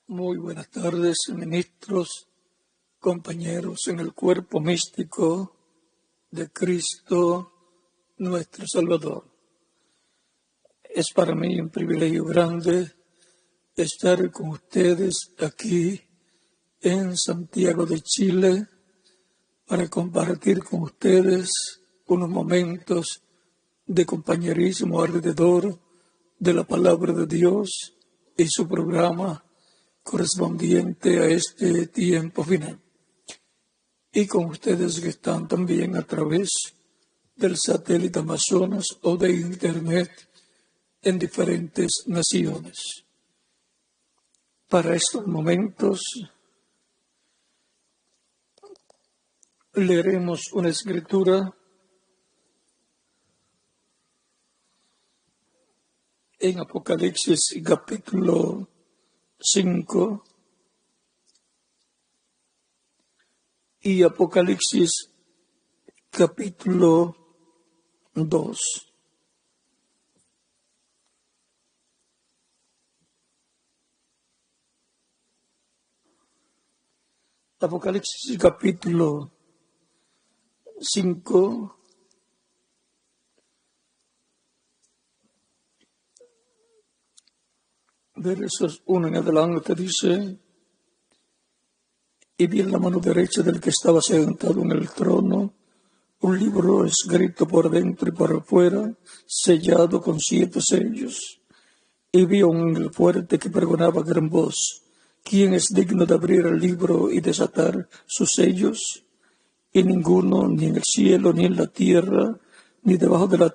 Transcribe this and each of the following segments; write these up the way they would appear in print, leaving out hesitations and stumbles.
Muy buenas tardes, ministros, compañeros en el cuerpo místico de Cristo nuestro Salvador. Es para mí un privilegio grande estar con ustedes aquí en Santiago de Chile para compartir con ustedes unos momentos de compañerismo alrededor de la palabra de Dios y su programa correspondiente a este tiempo final. Y con ustedes que están también a través del satélite Amazonas o de Internet en diferentes naciones. Para estos momentos leeremos una escritura en Apocalipsis capítulo 5 y Apocalipsis capítulo 2. Apocalipsis capítulo 5 versos 1 en adelante dice: y vi en la mano derecha del que estaba sentado en el trono un libro escrito por dentro y por fuera, sellado con 7 sellos. Y vi a un ángel fuerte que pregonaba a gran voz: ¿quién es digno de abrir el libro y desatar sus sellos? Y ninguno, ni en el cielo, ni en la tierra, ni debajo de la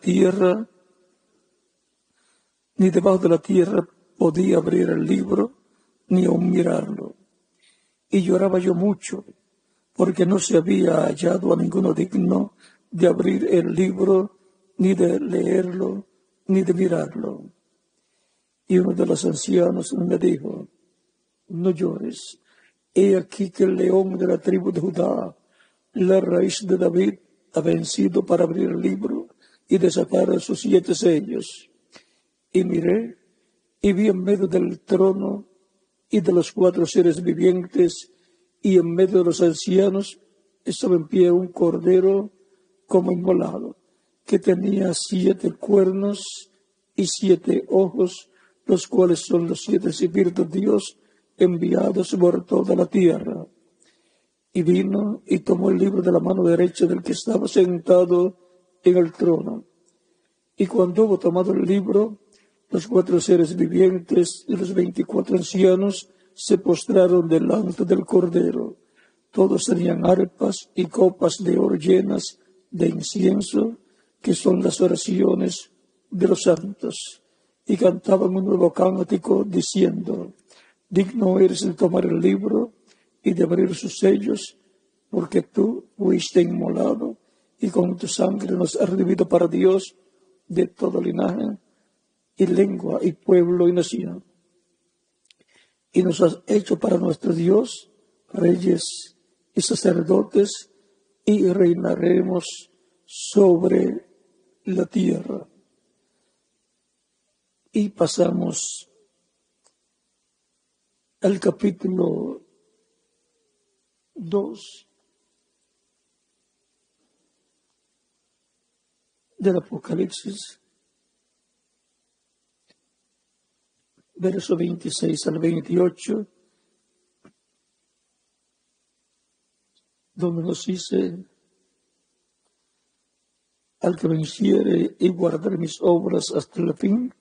tierra, podía abrir el libro, ni aun mirarlo. Y lloraba yo mucho, porque no se había hallado a ninguno digno de abrir el libro, ni de leerlo, ni de mirarlo. Y uno de los ancianos me dijo: no llores, he aquí que el león de la tribu de Judá, la raíz de David, ha vencido para abrir el libro y desatar sus 7 sellos. Y miré, y vi en medio del trono y de los 4 seres vivientes, y en medio de los ancianos estaba en pie un cordero como inmolado, que tenía 7 cuernos y 7 ojos, los cuales son los 7 espíritus de Dios enviados por toda la tierra. Y vino y tomó el libro de la mano derecha del que estaba sentado en el trono. Y cuando hubo tomado el libro, los 4 seres vivientes y los 24 ancianos se postraron delante del Cordero. Todos tenían arpas y copas de oro llenas de incienso, que son las oraciones de los santos. Y cantaban un nuevo cántico diciendo: digno eres de tomar el libro y de abrir sus sellos, porque tú fuiste inmolado y con tu sangre nos has redimido para Dios de todo linaje y lengua y pueblo y nación. Y nos has hecho para nuestro Dios reyes y sacerdotes, y reinaremos sobre la tierra. Y pasamos al capítulo 2 del Apocalipsis, verso 26 al 28, donde nos dice: al que venciere y guardare mis obras hasta el fin,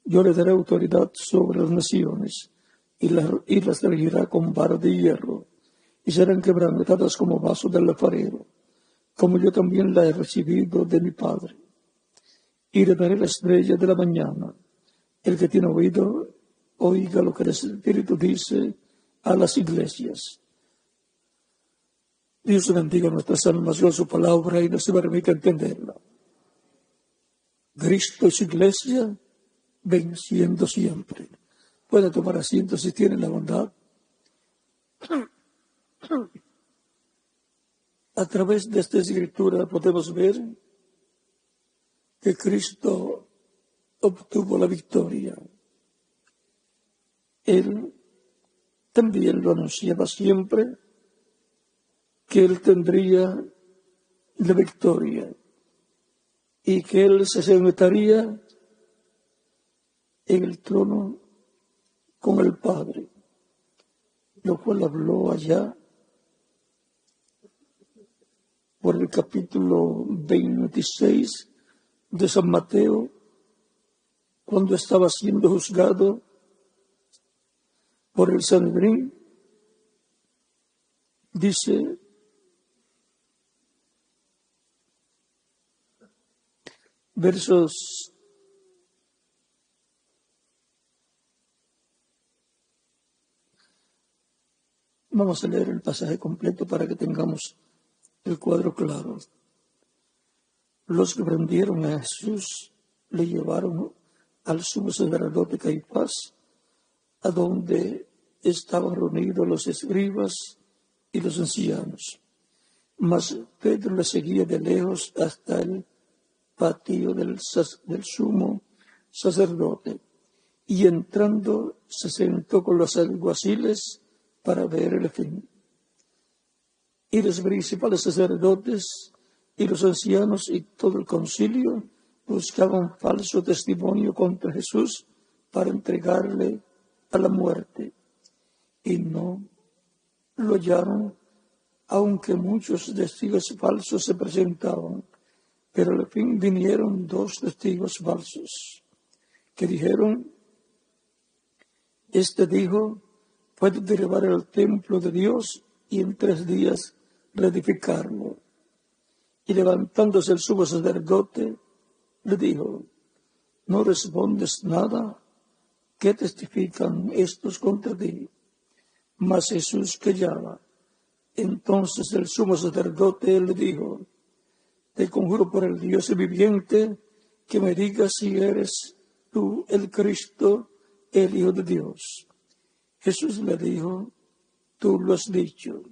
yo le daré autoridad sobre las naciones, y las regirá con vara de hierro, y serán quebrantadas como vaso del alfarero, como yo también la he recibido de mi Padre. Y le daré la estrella de la mañana. El que tiene oído, oiga lo que el Espíritu dice a las iglesias. Dios bendiga nuestras almas con su palabra y nos permita entenderla. Cristo y su iglesia venciendo siempre. Pueden tomar asiento si tienen la bondad. A través de esta escritura podemos ver que Cristo obtuvo la victoria. Él también lo anunciaba siempre, que él tendría la victoria y que él se sentaría en el trono con el Padre, lo cual habló allá por el capítulo 26 de San Mateo, cuando estaba siendo juzgado por el Sanedrín. Dice: versos Vamos a leer el pasaje completo para que tengamos el cuadro claro. Los que prendieron a Jesús le llevaron al sumo sacerdote Caifás, a donde estaban reunidos los escribas y los ancianos. Mas Pedro le seguía de lejos hasta el patio del sumo sacerdote, y entrando se sentó con los alguaciles para ver el fin. Y los principales sacerdotes y los ancianos y todo el concilio buscaban falso testimonio contra Jesús para entregarle a la muerte, y no lo hallaron, aunque muchos testigos falsos se presentaban. Pero al fin vinieron 2 testigos falsos que dijeron: este dijo, puede derribar el templo de Dios y en 3 días reedificarlo. Y levantándose el sumo sacerdote, le dijo: ¿no respondes nada? ¿Qué testifican estos contra ti? Mas Jesús callaba. Entonces el sumo sacerdote le dijo: te conjuro por el Dios viviente, que me digas si eres tú el Cristo, el Hijo de Dios. Jesús le dijo: tú lo has dicho.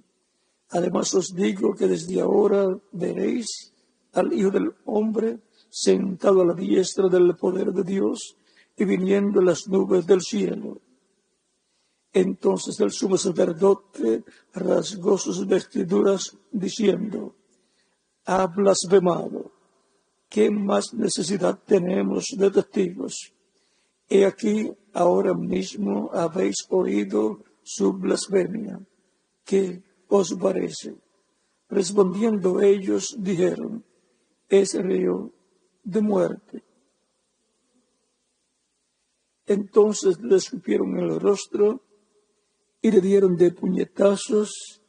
Además os digo que desde ahora veréis al Hijo del Hombre sentado a la diestra del poder de Dios y viniendo en las nubes del cielo. Entonces el sumo sacerdote rasgó sus vestiduras diciendo: ha blasfemado. ¿Qué más necesidad tenemos de testigos? He aquí, ahora mismo habéis oído su blasfemia. ¿Qué os parece? Respondiendo ellos, dijeron: es reo de muerte. Entonces le escupieron en el rostro y le dieron de puñetazos,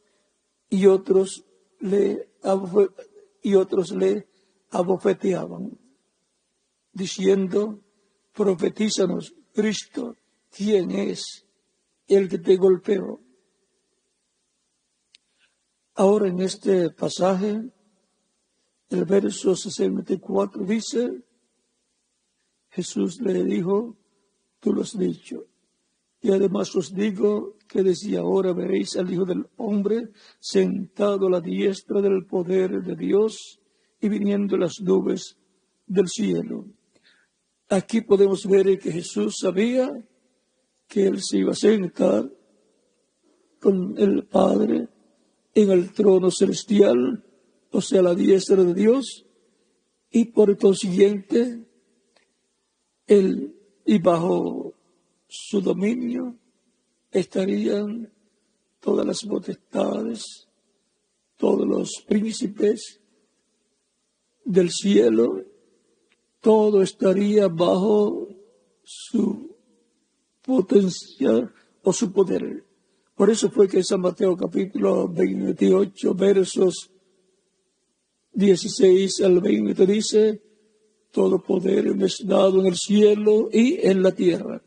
y otros le abofeteaban, diciendo: profetízanos, Cristo, ¿quién es el que te golpeó? Ahora en este pasaje, el verso 64 dice: Jesús le dijo: tú lo has dicho. Y además os digo que desde ahora veréis al Hijo del Hombre sentado a la diestra del poder de Dios y viniendo las nubes del cielo. Aquí podemos ver que Jesús sabía que Él se iba a sentar con el Padre en el trono celestial, o sea, a la diestra de Dios, y por consiguiente, Él y bajo su dominio estarían todas las potestades, todos los príncipes del cielo, todo estaría bajo su potencia o su poder. Por eso fue que San Mateo capítulo 28, versos 16 al 20 dice: todo poder me es dado en el cielo y en la tierra.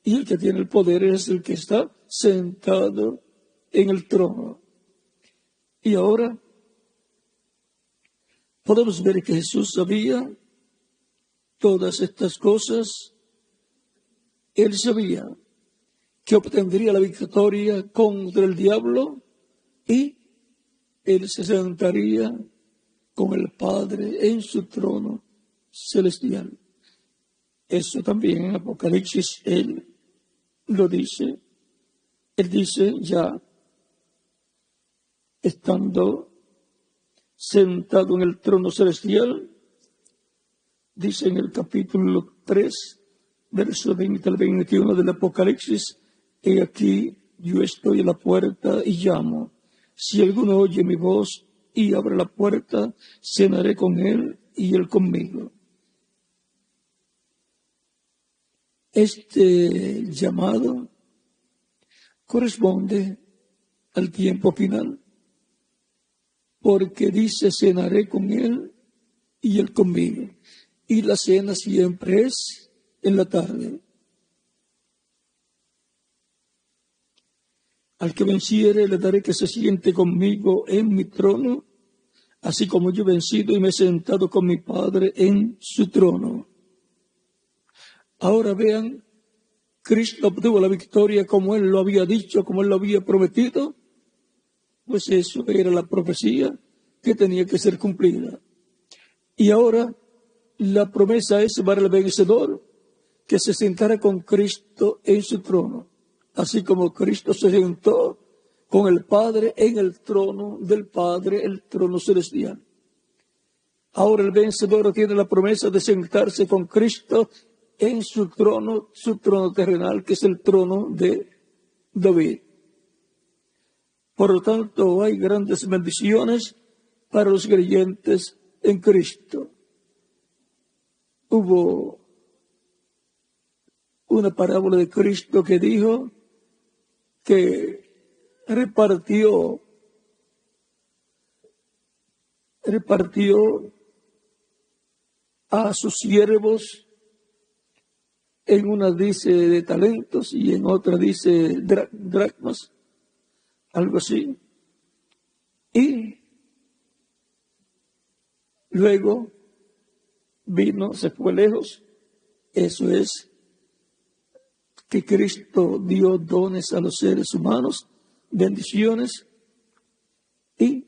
Y el que tiene el poder es el que está sentado en el trono. Y ahora podemos ver que Jesús sabía todas estas cosas. Él sabía que obtendría la victoria contra el diablo y Él se sentaría con el Padre en su trono celestial. Eso también en Apocalipsis Él lo dice. Él dice ya, estando sentado en el trono celestial, dice en el capítulo 3, verso 20 al 21 del Apocalipsis, he aquí, yo estoy a la puerta y llamo. Si alguno oye mi voz y abre la puerta, cenaré con él y él conmigo. Este llamado corresponde al tiempo final, porque dice, cenaré con él y él conmigo. Y la cena siempre es en la tarde. Al que venciere le daré que se siente conmigo en mi trono, así como yo he vencido y me he sentado con mi Padre en su trono. Ahora vean, Cristo obtuvo la victoria como Él lo había dicho, como Él lo había prometido, pues eso era la profecía que tenía que ser cumplida. Y ahora la promesa es para el vencedor que se sentara con Cristo en su trono, así como Cristo se sentó con el Padre en el trono del Padre, el trono celestial. Ahora el vencedor tiene la promesa de sentarse con Cristo en su trono terrenal, que es el trono de David. Por lo tanto, hay grandes bendiciones para los creyentes en Cristo. Hubo una parábola de Cristo que dijo que repartió a sus siervos, en una dice de talentos y en otra dice dracmas, algo así. Y luego vino, se fue lejos. Eso es que Cristo dio dones a los seres humanos, bendiciones, y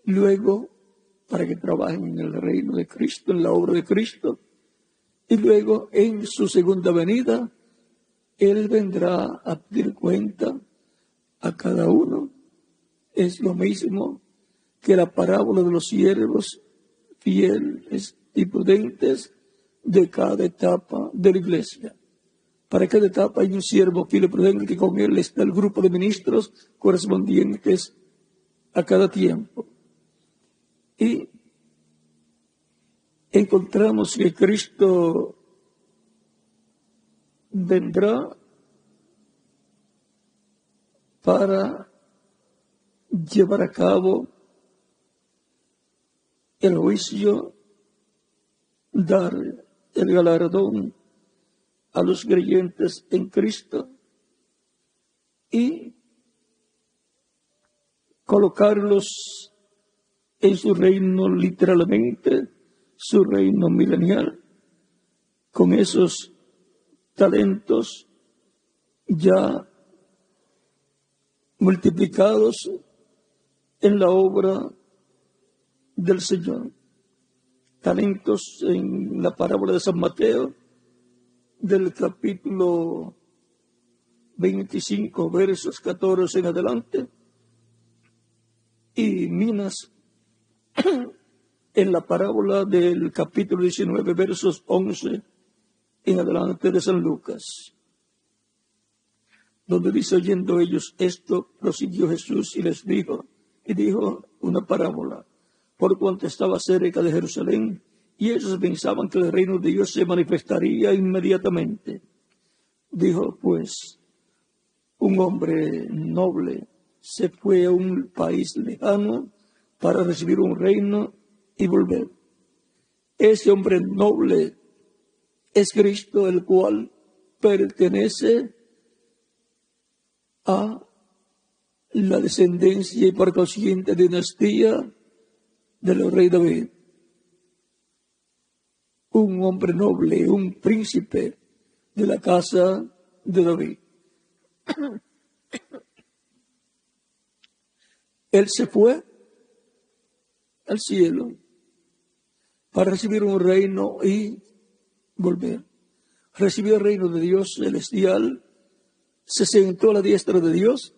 luego para que trabajen en el reino de Cristo, en la obra de Cristo, y luego en su segunda venida, Él vendrá a pedir cuenta a cada uno. Es lo mismo que la parábola de los siervos fieles y prudentes de cada etapa de la iglesia. Para cada etapa hay un siervo fiel y prudente, que con él está el grupo de ministros correspondientes a cada tiempo. Y encontramos que Cristo vendrá para llevar a cabo el juicio, dar el galardón a los creyentes en Cristo y colocarlos en su reino, literalmente, su reino milenial, con esos talentos ya multiplicados en la obra del Señor. Talentos en la parábola de San Mateo, del capítulo 25, versos 14 en adelante, y minas en la parábola del capítulo 19, versos 11 en adelante de San Lucas, donde dice, oyendo ellos esto, prosiguió Jesús y les dijo una parábola, por cuanto estaba cerca de Jerusalén, y ellos pensaban que el reino de Dios se manifestaría inmediatamente. Dijo, pues, un hombre noble se fue a un país lejano para recibir un reino y volver. Ese hombre noble es Cristo, el cual pertenece a la descendencia y por consiguiente dinastía del rey David. Un hombre noble, un príncipe de la casa de David. Él se fue al cielo para recibir un reino y volver. Recibió el reino de Dios celestial se sentó a la diestra de Dios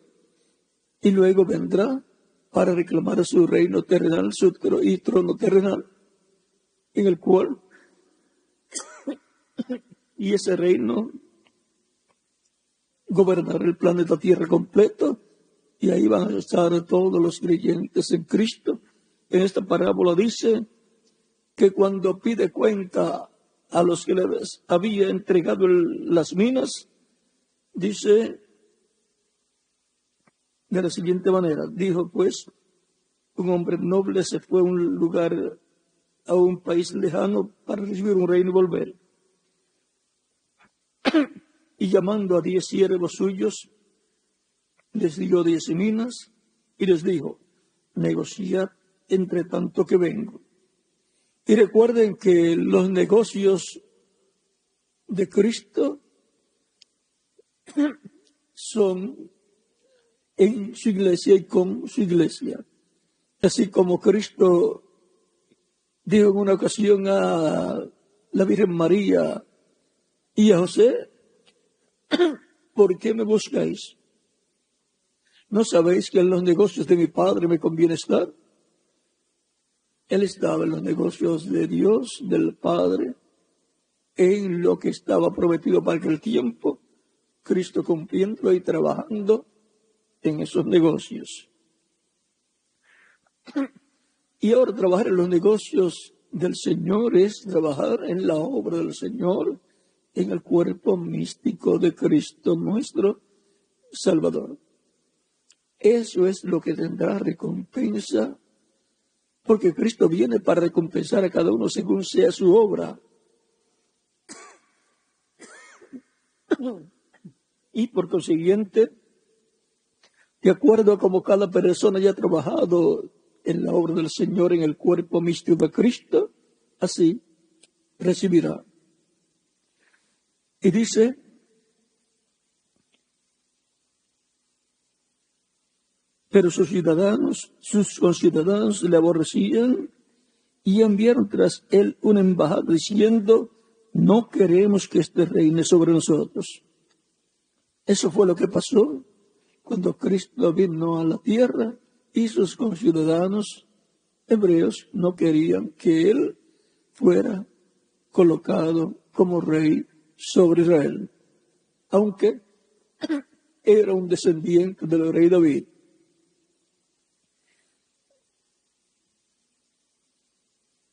y luego vendrá para reclamar su reino terrenal, su trono terrenal, en el cual, y ese reino gobernará el planeta Tierra completo, y ahí van a estar todos los creyentes en Cristo. En esta parábola dice que cuando pide cuenta a los que les había entregado las minas, dice de la siguiente manera: dijo pues, un hombre noble se fue a un lugar, a un país lejano, para recibir un reino y volver. Y llamando a 10 siervos suyos, les dio 10 minas y les dijo: negociad entre tanto que vengo. Y recuerden que los negocios de Cristo son en su iglesia y con su iglesia. Así como Cristo dijo en una ocasión a la Virgen María y a José: ¿por qué me buscáis? ¿No sabéis que en los negocios de mi Padre me conviene estar? Él estaba en los negocios de Dios, del Padre, en lo que estaba prometido para aquel tiempo, Cristo cumpliendo y trabajando en esos negocios. Y ahora trabajar en los negocios del Señor es trabajar en la obra del Señor, en el cuerpo místico de Cristo nuestro Salvador. Eso es lo que tendrá recompensa, porque Cristo viene para recompensar a cada uno según sea su obra. Y por consiguiente, de acuerdo a como cada persona haya trabajado en la obra del Señor en el cuerpo místico de Cristo, así recibirá. Y dice: pero sus conciudadanos le aborrecían y enviaron tras él una embajada diciendo: no queremos que éste reine sobre nosotros. Eso fue lo que pasó cuando Cristo vino a la tierra y sus conciudadanos hebreos no querían que él fuera colocado como rey sobre Israel, aunque era un descendiente del rey David.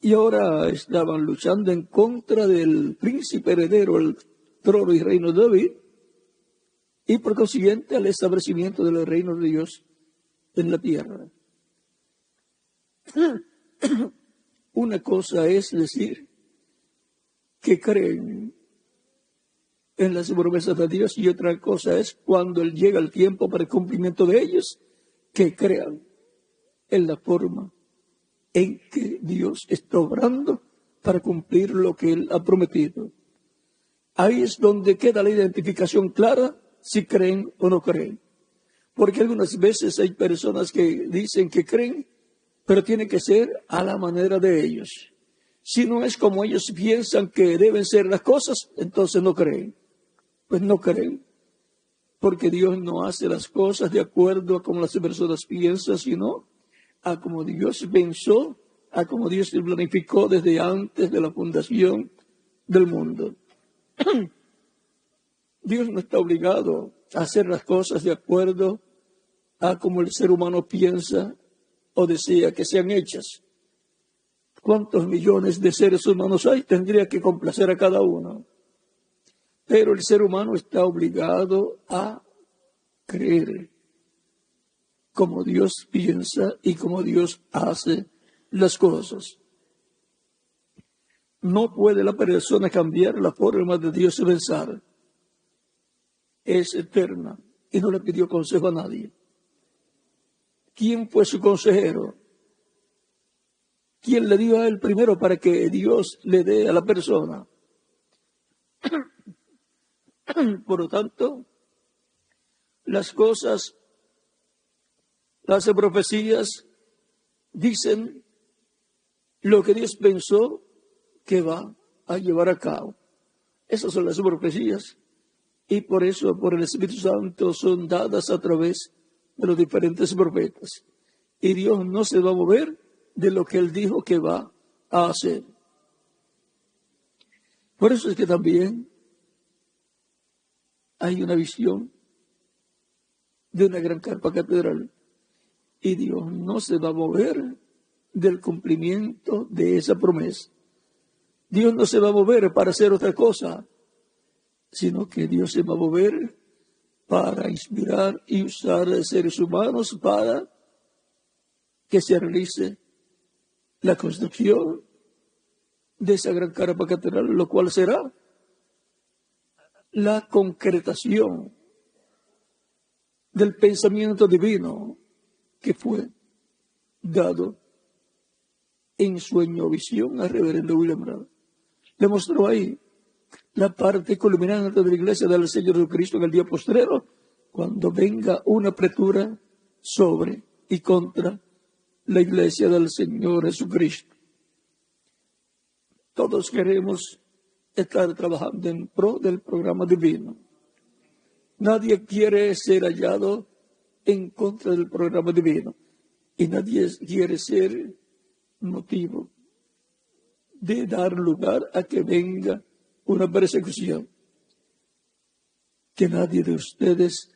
Y ahora estaban luchando en contra del príncipe heredero al trono y reino de David, y por consiguiente al establecimiento del reino de Dios en la tierra. Una cosa es decir que creen en las promesas de Dios, y otra cosa es cuando llega el tiempo para el cumplimiento de ellos, que crean en la forma en que Dios está obrando para cumplir lo que Él ha prometido. Ahí es donde queda la identificación clara, si creen o no creen. Porque algunas veces hay personas que dicen que creen, pero tiene que ser a la manera de ellos. Si no es como ellos piensan que deben ser las cosas, entonces no creen. Pues no creen, porque Dios no hace las cosas de acuerdo a como las personas piensan, sino a como Dios pensó, a como Dios planificó desde antes de la fundación del mundo. Dios no está obligado a hacer las cosas de acuerdo a como el ser humano piensa o desea que sean hechas. ¿Cuántos millones de seres humanos hay? Tendría que complacer a cada uno. Pero el ser humano está obligado a creer como Dios piensa y como Dios hace las cosas. No puede la persona cambiar la forma de Dios de pensar. Es eterna y no le pidió consejo a nadie. ¿Quién fue su consejero? ¿Quién le dio a él primero para que Dios le dé a la persona? Por lo tanto, las cosas, las profecías dicen lo que Dios pensó que va a llevar a cabo. Esas son las profecías. y por eso, por el Espíritu Santo, son dadas a través de los diferentes profetas. Y Dios no se va a mover de lo que Él dijo que va a hacer. Por eso es que también hay una visión de una gran carpa catedral. Y Dios no se va a mover del cumplimiento de esa promesa. Dios no se va a mover para hacer otra cosa, sino que Dios se va a mover para inspirar y usar a seres humanos para que se realice la construcción de esa gran carpa catedral, lo cual será la concretación del pensamiento divino que fue dado en sueño o visión al reverendo William Branham. Demostró ahí la parte culminante de la iglesia del Señor Jesucristo en el día postrero, cuando venga una apretura sobre y contra la iglesia del Señor Jesucristo. Todos queremos estar trabajando en pro del programa divino. Nadie quiere ser hallado en contra del programa divino. Y nadie quiere ser motivo de dar lugar a que venga una persecución. Que nadie de ustedes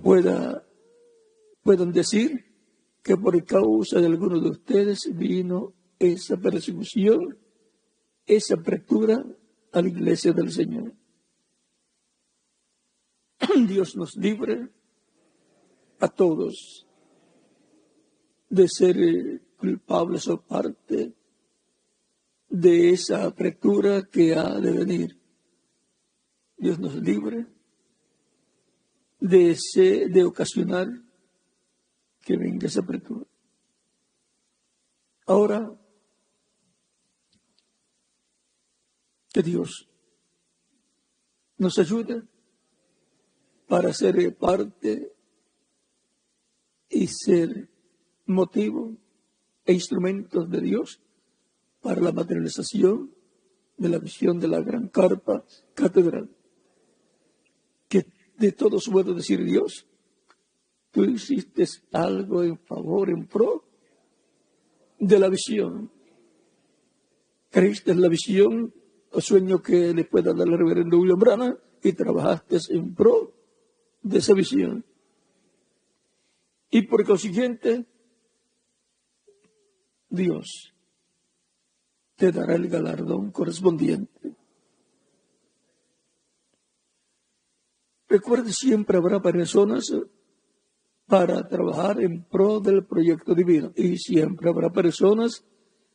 puedan decir que por causa de alguno de ustedes vino esa persecución, esa apertura a la iglesia del Señor. Dios nos libre a todos de ser culpables o parte de esa apertura que ha de venir. Dios nos libre de ocasionar que venga esa apertura. Ahora, que Dios nos ayude para ser parte y ser motivo e instrumentos de Dios para la materialización de la visión de la gran carpa catedral. Que de todos puedo decir, Dios, tú hiciste algo en favor, en pro de la visión. Creíste en la visión o sueño que le pueda dar el reverendo William Branham y trabajaste en pro de esa visión. Y por consiguiente, Dios te dará el galardón correspondiente. Recuerde, siempre habrá personas para trabajar en pro del proyecto divino. Y siempre habrá personas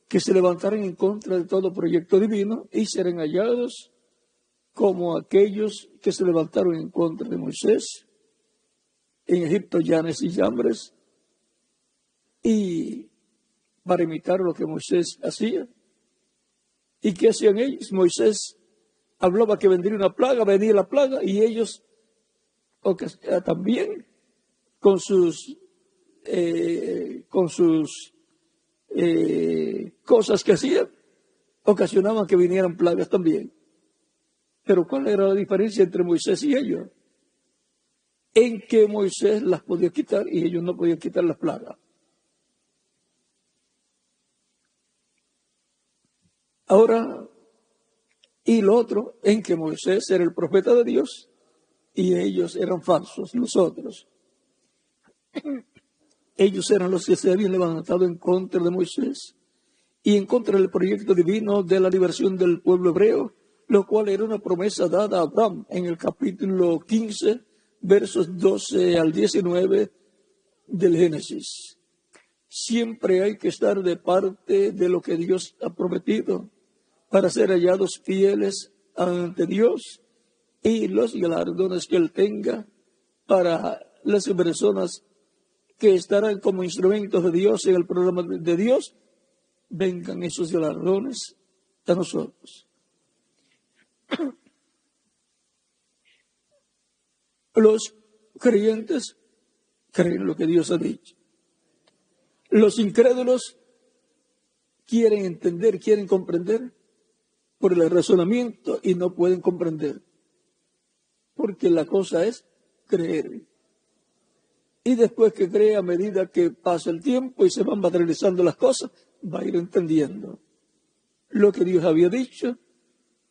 que se levantarán en contra de todo proyecto divino y serán hallados como aquellos que se levantaron en contra de Moisés en Egipto, Llanes y Llambres, y para imitar lo que Moisés hacía. ¿Y qué hacían ellos? Moisés hablaba que vendría una plaga, venía la plaga, y ellos también con sus cosas que hacían, ocasionaban que vinieran plagas también. Pero ¿cuál era la diferencia entre Moisés y ellos? En que Moisés las podía quitar y ellos no podían quitar las plagas. Ahora, y lo otro, en que Moisés era el profeta de Dios y ellos eran falsos, los otros. Ellos eran los que se habían levantado en contra de Moisés y en contra del proyecto divino de la liberación del pueblo hebreo, lo cual era una promesa dada a Abraham en el capítulo 15, versos 12 al 19 del Génesis. Siempre hay que estar de parte de lo que Dios ha prometido para ser hallados fieles ante Dios y los galardones que Él tenga para las personas que estarán como instrumentos de Dios en el programa de Dios, vengan esos galardones a nosotros. Los creyentes creen lo que Dios ha dicho. Los incrédulos quieren entender, quieren comprender por el razonamiento y no pueden comprender. porque la cosa es creer. Y después que cree, a medida que pasa el tiempo y se van materializando las cosas, va a ir entendiendo lo que Dios había dicho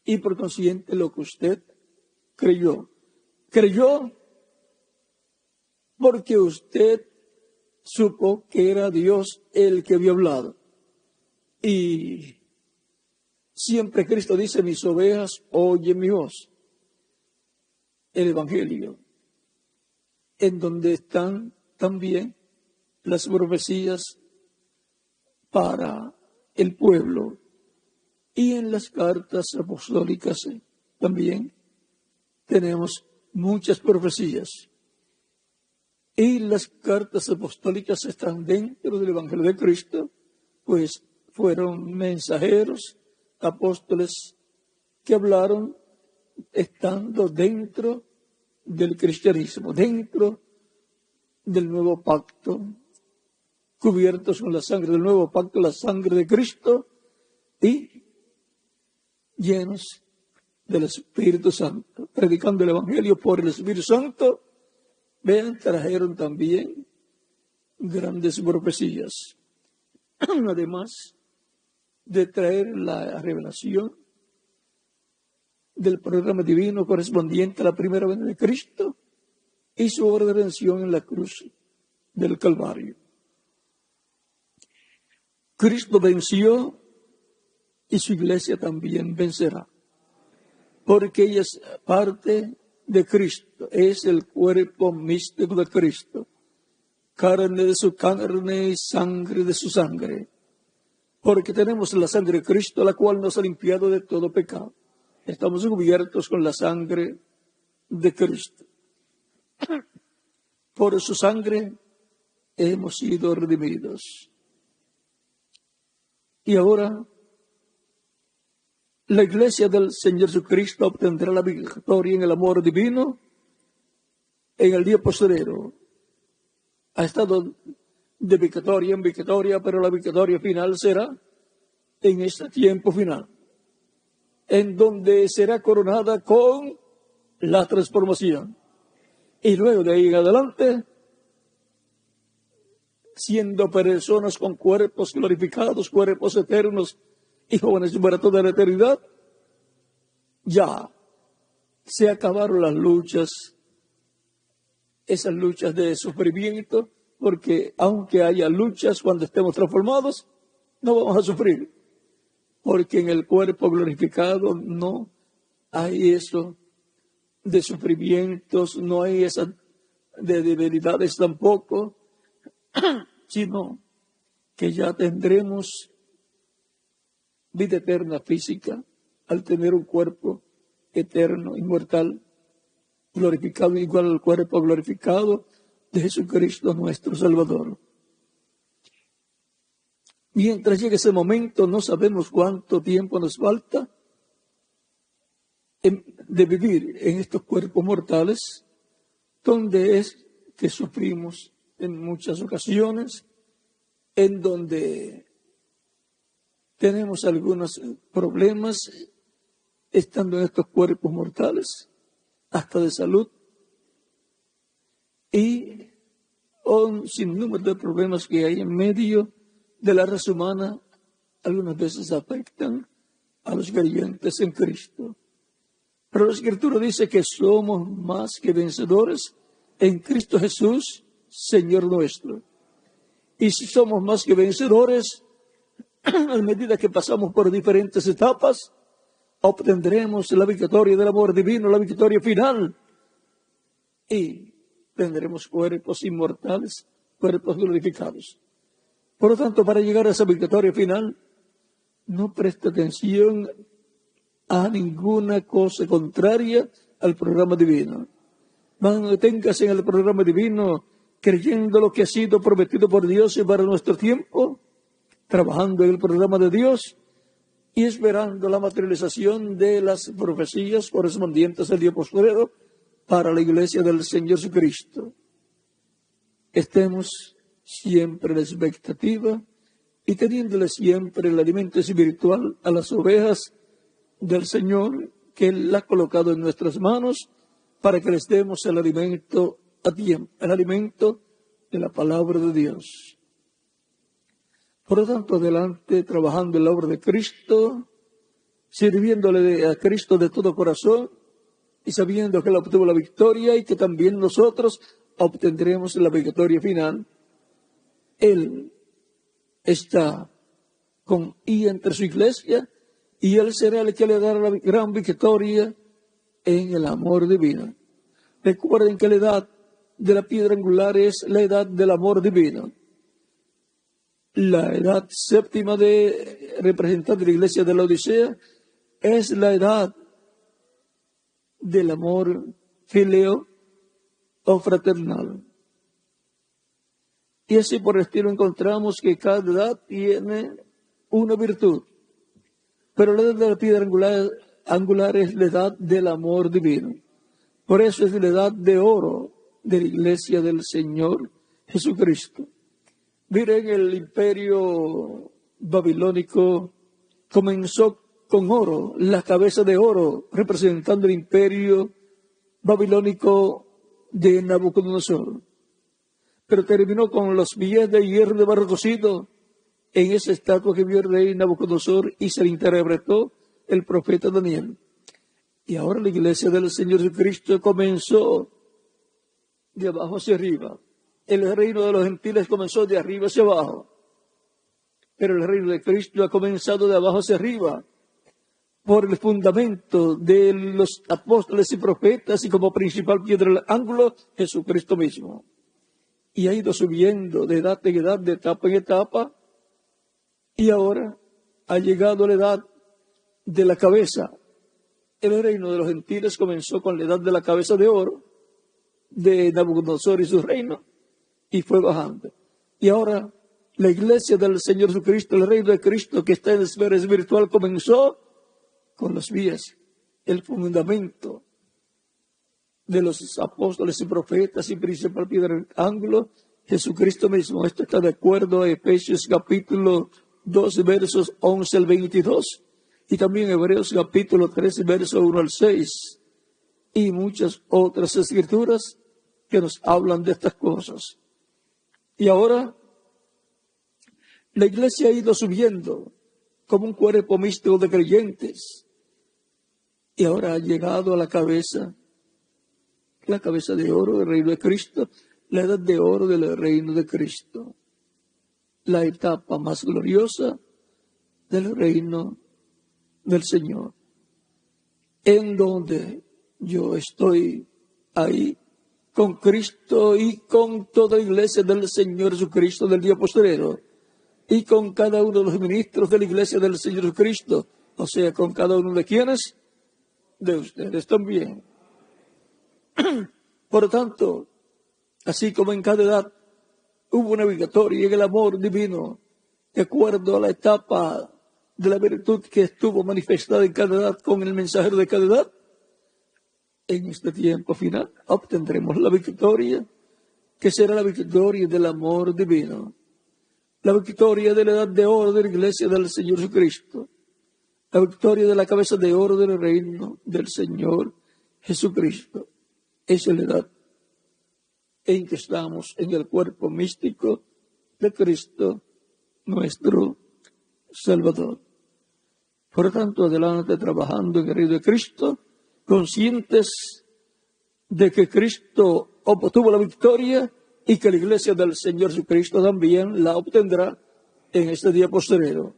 y por consiguiente lo que usted creyó. Creyó porque usted supo que era Dios el que había hablado. Y siempre Cristo dice, mis ovejas oyen mi voz. El Evangelio, en donde están también las profecías para el pueblo. Y en las cartas apostólicas también tenemos muchas profecías. Y las cartas apostólicas están dentro del Evangelio de Cristo, pues fueron mensajeros, apóstoles que hablaron estando dentro del cristianismo, dentro del nuevo pacto, cubiertos con la sangre del nuevo pacto, la sangre de Cristo, y llenos del Espíritu Santo, predicando el Evangelio por el Espíritu Santo. Vean, trajeron también grandes profecías, además de traer la revelación del programa divino correspondiente a la primera venida de Cristo y su obra de redención en la cruz del Calvario. Cristo venció y su iglesia también vencerá, porque ella es parte de Cristo, es el cuerpo místico de Cristo, carne de su carne y sangre de su sangre, porque tenemos la sangre de Cristo, la cual nos ha limpiado de todo pecado. Estamos cubiertos con la sangre de Cristo. Por su sangre hemos sido redimidos. Y ahora la iglesia del Señor Jesucristo obtendrá la victoria en el amor divino en el día postrero. Ha estado de victoria en victoria, pero la victoria final será en este tiempo final, en donde será coronada con la transformación. Y luego de ahí en adelante, siendo personas con cuerpos glorificados, cuerpos eternos y jóvenes para toda la eternidad, ya se acabaron las luchas, esas luchas de sufrimiento, porque aunque haya luchas cuando estemos transformados, no vamos a sufrir, porque en el cuerpo glorificado no hay eso de sufrimientos, no hay esas de debilidades tampoco, sino que ya tendremos vida eterna física al tener un cuerpo eterno, inmortal, glorificado igual al cuerpo glorificado de Jesucristo nuestro Salvador. Mientras llegue ese momento, no sabemos cuánto tiempo nos falta de vivir en estos cuerpos mortales, donde es que sufrimos en muchas ocasiones, en donde tenemos algunos problemas estando en estos cuerpos mortales, hasta de salud, y un sinnúmero de problemas que hay en medio de la raza humana, algunas veces afectan a los creyentes en Cristo. Pero la Escritura dice que somos más que vencedores en Cristo Jesús, Señor nuestro. Y si somos más que vencedores, a medida que pasamos por diferentes etapas, obtendremos la victoria del amor divino, la victoria final. Y tendremos cuerpos inmortales, cuerpos glorificados. Por lo tanto, para llegar a esa victoria final, no preste atención a ninguna cosa contraria al programa divino. Manténgase en el programa divino, creyendo lo que ha sido prometido por Dios y para nuestro tiempo, trabajando en el programa de Dios y esperando la materialización de las profecías correspondientes al día postrero para la iglesia del Señor Jesucristo. Estemos siempre en la expectativa y teniéndole siempre el alimento espiritual a las ovejas del Señor que Él ha colocado en nuestras manos para que les demos el alimento a tiempo, el alimento de la palabra de Dios. Por lo tanto, adelante, trabajando en la obra de Cristo, sirviéndole a Cristo de todo corazón y sabiendo que Él obtuvo la victoria y que también nosotros obtendremos la victoria final. Él está con y entre su iglesia, y Él será el que le dará la gran victoria en el amor divino. Recuerden que la edad de la piedra angular es la edad del amor divino. La edad séptima de representante de la iglesia de la Odisea es la edad del amor fileo o fraternal. Y así por el estilo encontramos que cada edad tiene una virtud. Pero la edad de la piedra angular es la edad del amor divino. Por eso es la edad de oro de la iglesia del Señor Jesucristo. Miren, el imperio babilónico comenzó con oro, la cabeza de oro, representando el imperio babilónico de Nabucodonosor. Pero terminó con los pies de hierro de barro cocido en esa estatua que vio el rey Nabucodonosor y se le interpretó el profeta Daniel. Y ahora la iglesia del Señor Jesucristo comenzó de abajo hacia arriba. El reino de los gentiles comenzó de arriba hacia abajo. Pero el reino de Cristo ha comenzado de abajo hacia arriba, por el fundamento de los apóstoles y profetas y como principal piedra del ángulo, Jesucristo mismo. Y ha ido subiendo de edad en edad, de etapa en etapa, y ahora ha llegado la edad de la cabeza. El reino de los gentiles comenzó con la edad de la cabeza de oro, de Nabucodonosor y su reino, y fue bajando. Y ahora la iglesia del Señor Jesucristo, el reino de Cristo que está en la esfera espiritual, comenzó con los pies, el fundamento de los apóstoles y profetas y principal piedra del ángulo, Jesucristo mismo. Esto está de acuerdo a Efesios capítulo 2, versos 11 al 22, y también Hebreos capítulo 13, versos 1 al 6, y muchas otras escrituras que nos hablan de estas cosas. Y ahora la iglesia ha ido subiendo como un cuerpo místico de creyentes, y ahora ha llegado a la cabeza de oro del reino de Cristo, la edad de oro del reino de Cristo, la etapa más gloriosa del reino del Señor, en donde yo estoy ahí con Cristo y con toda la iglesia del Señor Jesucristo del día postrero, y con cada uno de los ministros de la iglesia del Señor Jesucristo, o sea, con cada uno de quienes, de ustedes también. Por lo tanto, así como en cada edad hubo una victoria en el amor divino, de acuerdo a la etapa de la virtud que estuvo manifestada en cada edad con el mensajero de cada edad, en este tiempo final obtendremos la victoria, que será la victoria del amor divino, la victoria de la edad de oro de la iglesia del Señor Jesucristo, la victoria de la cabeza de oro del reino del Señor Jesucristo. Esa es la edad en que estamos en el cuerpo místico de Cristo, nuestro Salvador. Por lo tanto, adelante trabajando en el reino de Cristo, conscientes de que Cristo obtuvo la victoria y que la iglesia del Señor Jesucristo también la obtendrá en este día postrero.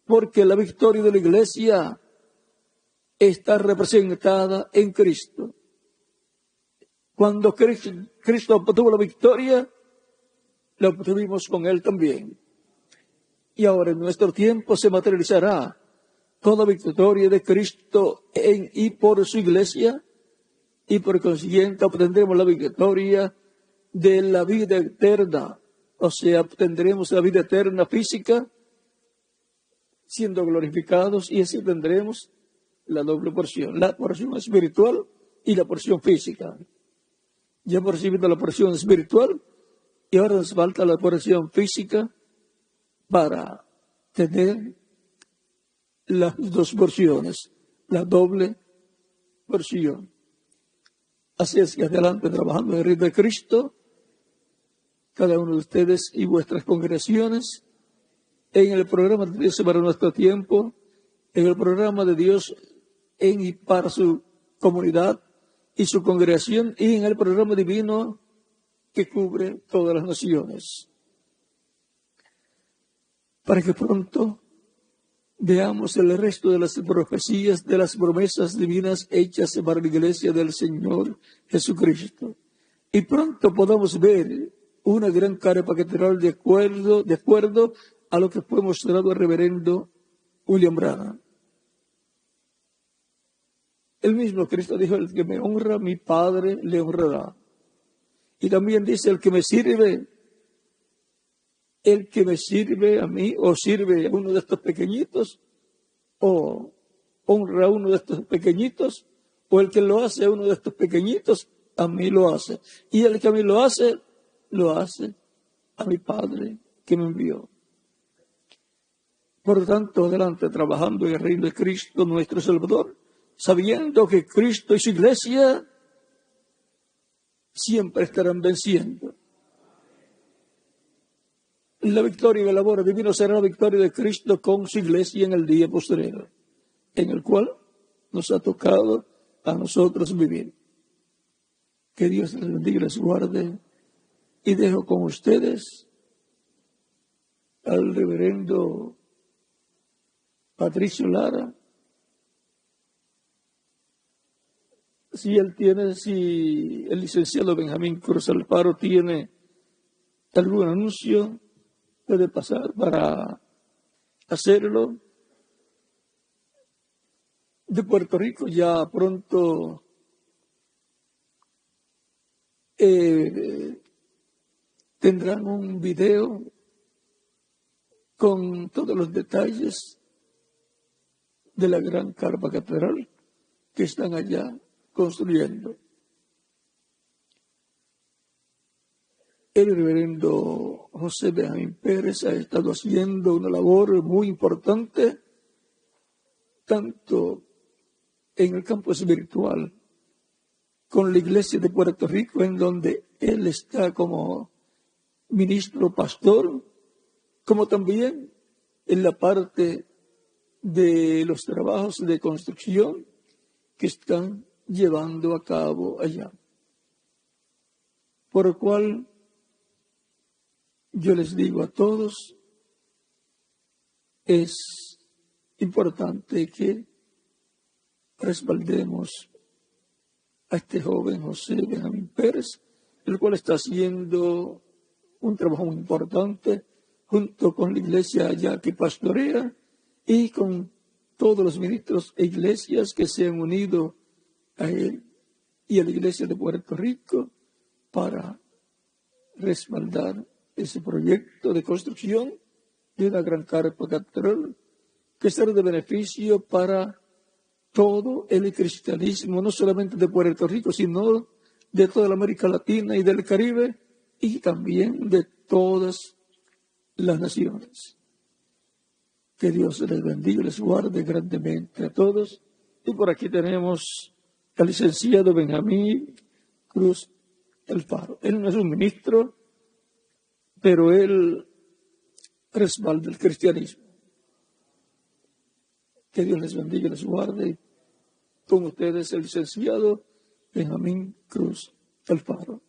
Porque la victoria de la iglesia está representada en Cristo. Cuando Cristo obtuvo la victoria, la obtuvimos con Él también. Y ahora en nuestro tiempo se materializará toda victoria de Cristo en y por su iglesia, y por consiguiente obtendremos la victoria de la vida eterna, o sea, obtendremos la vida eterna física, siendo glorificados, y así tendremos la doble porción, la porción espiritual y la porción física. Ya hemos recibido la porción espiritual y ahora nos falta la porción física para tener las dos porciones, la doble porción. así hacia adelante trabajando en el reino de Cristo, cada uno de ustedes y vuestras congregaciones, en el programa de Dios para nuestro tiempo, en el programa de Dios en y para su comunidad y su congregación, y en el programa divino que cubre todas las naciones. Para que pronto veamos el resto de las profecías, de las promesas divinas hechas para la iglesia del Señor Jesucristo. Y pronto podamos ver una gran carpa catedral de acuerdo a lo que fue mostrado al reverendo William Branham. El mismo Cristo dijo: el que me honra, mi Padre le honrará. Y también dice: el que me sirve a mí, o sirve a uno de estos pequeñitos, o honra a uno de estos pequeñitos, o el que lo hace a uno de estos pequeñitos, a mí lo hace. Y el que a mí lo hace a mi Padre que me envió. Por lo tanto, adelante, trabajando en el reino de Cristo, nuestro Salvador, sabiendo que Cristo y su iglesia siempre estarán venciendo. La victoria y el labor divino será la victoria de Cristo con su iglesia en el día postrero, en el cual nos ha tocado a nosotros vivir. Que Dios les bendiga y les guarde. Y dejo con ustedes al reverendo Patricio Lara. Si el licenciado Benjamín Cruz Alfaro tiene algún anuncio, puede pasar para hacerlo. De Puerto Rico ya pronto tendrán un video con todos los detalles de la gran carpa catedral que están allá construyendo. El reverendo José Benjamín Pérez ha estado haciendo una labor muy importante, tanto en el campo espiritual, con la iglesia de Puerto Rico, en donde él está como ministro pastor, como también en la parte de los trabajos de construcción que están llevando a cabo allá. Por lo cual yo les digo a todos, es importante que respaldemos a este joven José Benjamín Pérez, el cual está haciendo un trabajo muy importante junto con la iglesia allá que pastorea y con todos los ministros e iglesias que se han unido a él y a la iglesia de Puerto Rico para respaldar ese proyecto de construcción de una gran carpa catedral que será de beneficio para todo el cristianismo, no solamente de Puerto Rico, sino de toda la América Latina y del Caribe, y también de todas las naciones. Que Dios les bendiga y les guarde grandemente a todos. Y por aquí tenemos al licenciado Benjamín Cruz Alfaro. Él no es un ministro, pero él respalda el cristianismo. Que Dios les bendiga y les guarde. Con ustedes el licenciado Benjamín Cruz Alfaro.